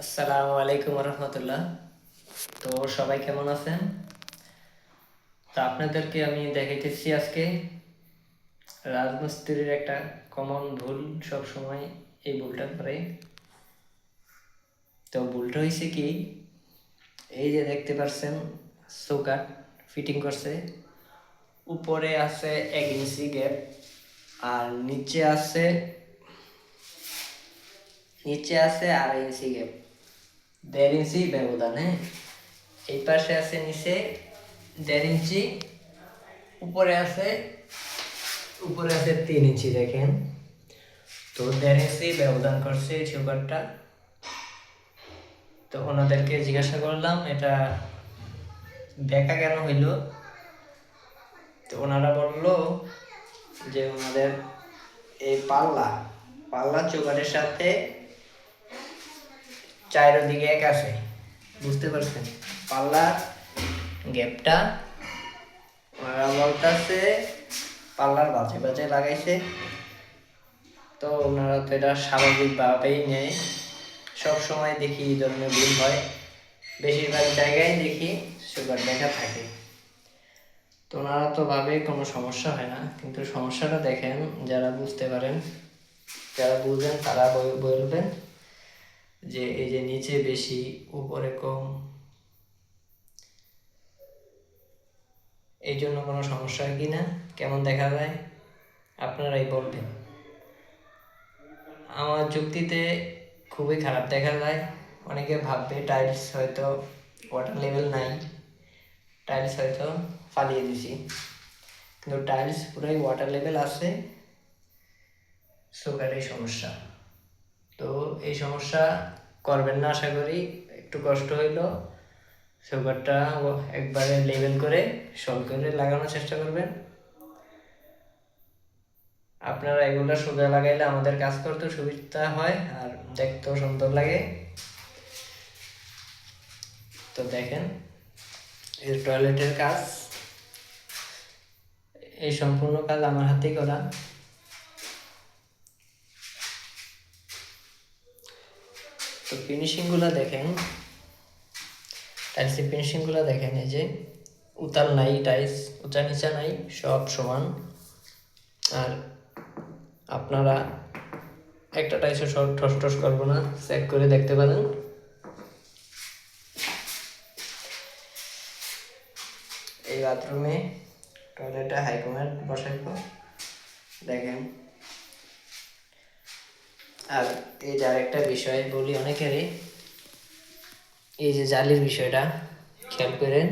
আসসালামু আলাইকুম রহমতুল্লাহ। তো সবাই কেমন আছেন? তো আপনাদেরকে আমি দেখাইতেছি আজকে রাজমিস্ত্রির একটা কমন ভুল। সব সময় এই ভুলটা করে। তো ভুলটা হয়েছে কি, এই যে দেখতে পাচ্ছেন চৌকাঠ ফিটিং করছে, উপরে আছে 1 ইঞ্চি গ্যাপ আর নিচে আছে 2.5 ইঞ্চি গ্যাপ, 1.5 ইঞ্চি ব্যবধান। হ্যাঁ, এই পাশে আছে নিচে 1.5 ইঞ্চি, উপরে আছে 3 ইঞ্চি। দেখেন, তো 1.5 ইঞ্চি ব্যবধান করছে এই চৌকাঠটা। তো ওনাদেরকে জিজ্ঞাসা করলাম এটা বেঁকা কেন হইল। তো ওনারা বললো যে ওনাদের এই পাল্লা চৌকাঠের সাথে চারিদিকে এক আছে, বুঝতে পারছেন? পাল্লার গ্যাপটা ওনারা বলতেছে পাল্লার বাজে বাজে লাগাইছে। তো ওনারা তো এটা স্বাভাবিকভাবেই নেয়। সব সময় দেখি এই ধরনের ভুল হয়, বেশিরভাগ জায়গায় দেখি সুগার দেখা থাকে। তো ওনারা তো ভাবে কোনো সমস্যা হয় না, কিন্তু সমস্যাটা দেখেন, যারা বুঝতে পারেন, যারা বুঝেন তারা বলবেন যে এই যে নিচে বেশি উপরে কম, এই জন্য কোনো সমস্যা হয় কি না, কেমন দেখা যায় আপনারাই বলবেন। আমার যুক্তিতে খুবই খারাপ দেখা যায়। অনেকে ভাববে টাইলস হয়তো ওয়াটার লেভেল নাই, টাইলস হয়তো ফালিয়ে দিছি, কিন্তু টাইলস পুরাই ওয়াটার লেভেল আছে। সুগার এই সমস্যা, তো এই সমস্যা করবেন না। আশা করি একটু কষ্ট হইলো, সুগারটা একবারে লেভেল করে সল করে লাগানোর চেষ্টা করবেন। আপনারা এগুলো সোজা লাগাইলে আমাদের কাজ করতে সুবিধা হয় আর দেখতেও সুন্দর লাগে। তো দেখেন, এই টয়লেটের কাজ, এই সম্পূর্ণ কাজ আমার হাতেই করা। তো ফিনিশিংগুলো দেখেন, টাইলসের ফিনিশিংগুলো দেখেন। এই যে উতাল নাই, টাইলস উঁচা নিচা নাই, সব সমান। আর আপনারা একটা টাইলসও সব ঠস ঠস করবো না, চেক করে দেখতে পারেন। এই বাথরুমে টয়লেটে হাইকমান্ড বসাইব, দেখেন। আর এই যে আরেকটা বিষয় বলি অনেকেরই, এই যে জালির বিষয়টা খেয়াল করেন।